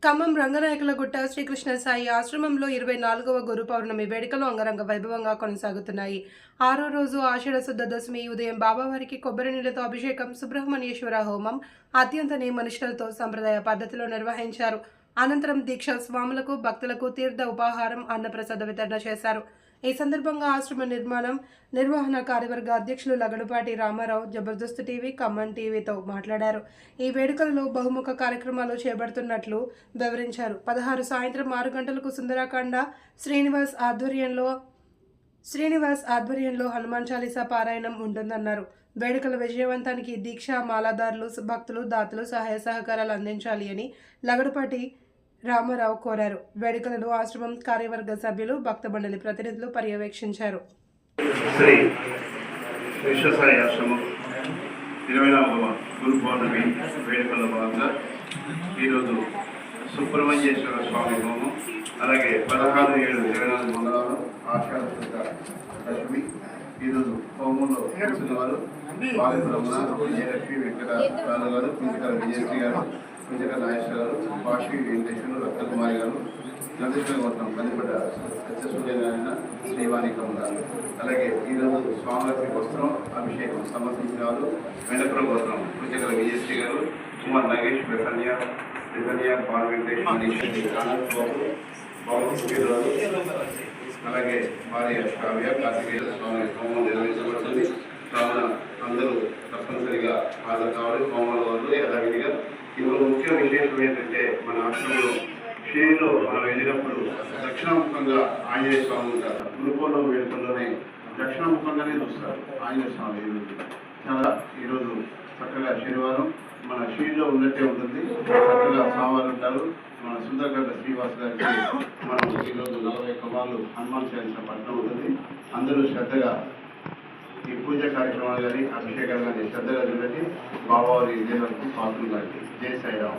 ఖమ్మం రంగనాయకులగుట్ట శ్రీకృష్ణ సాయి ఆశ్రమంలో 24వ గురు పౌర్ణమి వేడుకలు అంగరంగ వైభవంగా కొనసాగుతున్నాయి. 6వ రోజు ఆషాఢ శుద్ధ దశమి ఉదయం బాబావారికి కొబ్బరి నీళ్లతో అభిషేకం, సుబ్రహ్మణ్యేశ్వర హోమం అత్యంత నియమనిష్టలతో సంప్రదాయ పద్ధతిలో నిర్వహించారు. అనంతరం దీక్ష స్వాములకు, భక్తులకు తీర్థ ఉపాహారం, అన్నప్రసాద వితరణ చేశారు. ఈ సందర్భంగా ఆశ్రమ నిర్వహణ కార్యవర్గ అధ్యక్షులు లగడపాటి రామారావు జబర్దస్త్ టీవీ, ఖమ్మం టీవీతో మాట్లాడారు. ఈ వేడుకలలో బహుముఖ కార్యక్రమాలు చేపడుతున్నట్లు వివరించారు. 16 సాయంత్రం 6 గంటలకు సుందరాకాండ శ్రీనివాస్ ఆధ్వర్యంలో హనుమాన్ చాలీసా పారాయణం ఉంటుందన్నారు. వేడుకల విజయవంతానికి దీక్ష మాలాదారులు, భక్తులు, దాతలు సహాయ సహకారాలు అందించాలి అని లగడపాటి రామారావు కోరారు. వేడుకలను ఆశ్రమం కార్యవర్గ సభ్యులు, భక్త మండలి ప్రతినిధులు పర్యవేక్షించారు. శ్రీ విశ్వసాయి ఆశ్రమం 24వ గురు పౌర్ణమి వేడుకల్లో భాగంగా ఈరోజు సుబ్రహ్మణ్యేశ్వర స్వామి హోమం, అలాగే 16/7/24 మంగళవారం ఆషాఢ శుద్ధ దశమి. ఈరోజు హోమంలో కూర్చున్న వారు బాలబ్రహ్మణ, విజయలక్ష్మి వెంకటరావు గారు, కుంజకర విజయశ్రీ గారు, కుంజకర నాగేశ్వర గారు, బాషి వెంకటేశ్వరులు, రత్నకుమారి గారు, నందీశ్వరగౌతం కందిపడ్డ సత్యసూర్యనారాయణ, శ్రీవాణికమ్మ గారు. అలాగే ఈరోజు స్వామివారికి వస్త్రం అభిషేకం సమర్పించిన వారు వెంకటపురం గోత్రం కుంజకర విజయశ్రీ గారు, కుమార్ నాగేష్, రికన్య పాల్ వెంకటేష్, మనీష్, అలాగే భార్య కావ్య, కార్తికేయ స్వామి హోమం నిర్వహించబడుతుంది. కావున అందరూ తప్పనిసరిగా హాజరు కావాలి. హోమాల వాళ్ళు యథావిధిగా. ఇప్పుడు ముఖ్య విశేషం ఏంటంటే, మన ఆశ్రమంలో షేర్లో మనం వెళ్ళినప్పుడు దక్షిణాముఖంగా ఆంజనేయ స్వామి ఉంటారు. గురుపౌర్ణమి వేడుకల్లోనే దక్షిణాముఖంగానే చూస్తారు ఆంజనేయ స్వామి. చాలా ఈరోజు చక్కగా శనివారం మన షీల్లో ఉన్నట్టే ఉంటుంది. చక్కగా స్వామివారు ఉంటారు. మన సుందరగడ్డ శ్రీవాస్ గారికి మనం ఈరోజు 41 మార్లు హనుమాన్ చాలీసా పట్టణం ఉంటుంది. అందరూ శ్రద్ధగా ఈ పూజ కార్యక్రమాలు కానీ అభిషేకాలు కానీ శ్రద్ధగా చూడండి. బాబావారి విజయాలకు పాత్రలు కానీ. జై సాయిరామ్.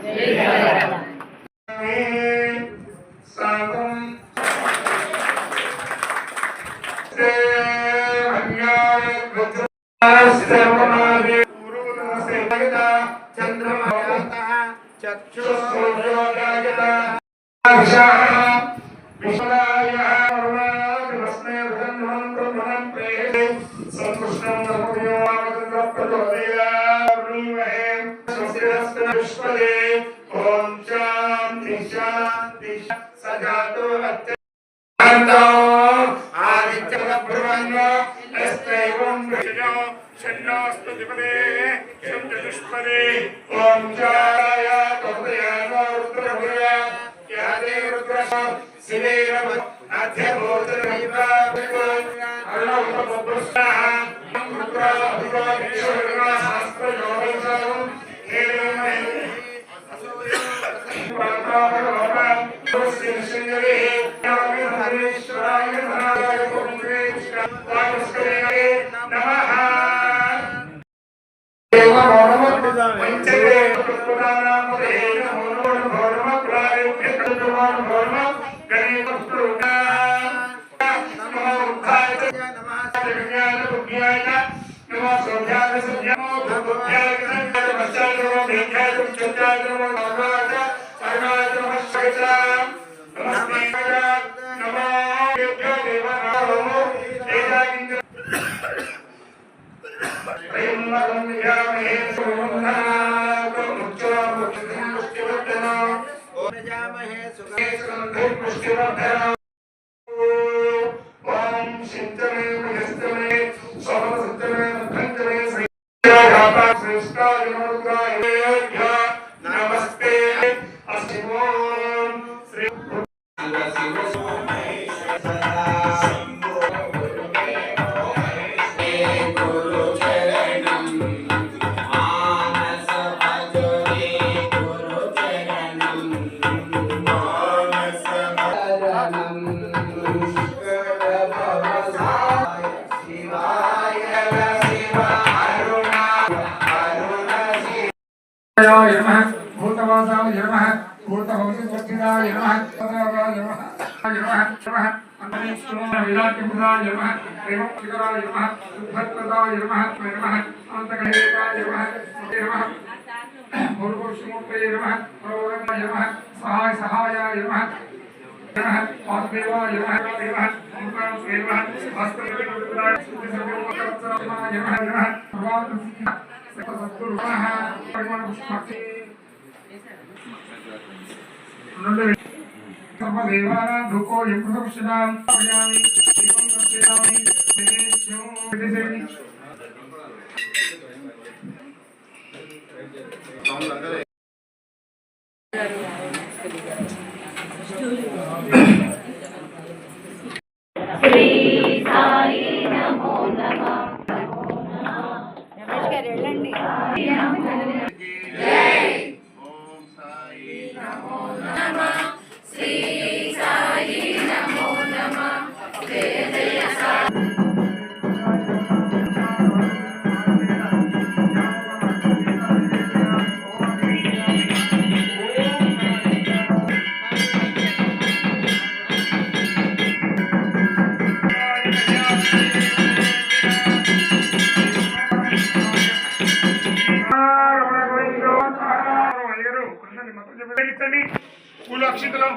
विराट्मुदाय नमः प्रेमशिखराय नमः शुद्धप्रदाय नमः नमः अनन्तकलेशाय नमः नमः गुरुपुरुषमूर्तये नमः प्रवराय नमः सहायाय नमः नमः वासुदेवाय नमः नमः ओंकाराय नमः वास्तवनाय शुद्धसर्वोत्तराय नमः नमः भगवान् सद्गुरु नमः परमपुष्पके सर्वदेवानां धूपो यमप्रदक्षिणां प्रयामि दीपं दर्शयामि विदेश्यो विदेशेनि శ్రీ సాయి నమో నమః రమేష్ గారు వెళ్ళండి జై ఓం సాయి నమో నమః శ్రీ సాయి నమో నమః జయ జయ సాయి పూలు అక్షితలు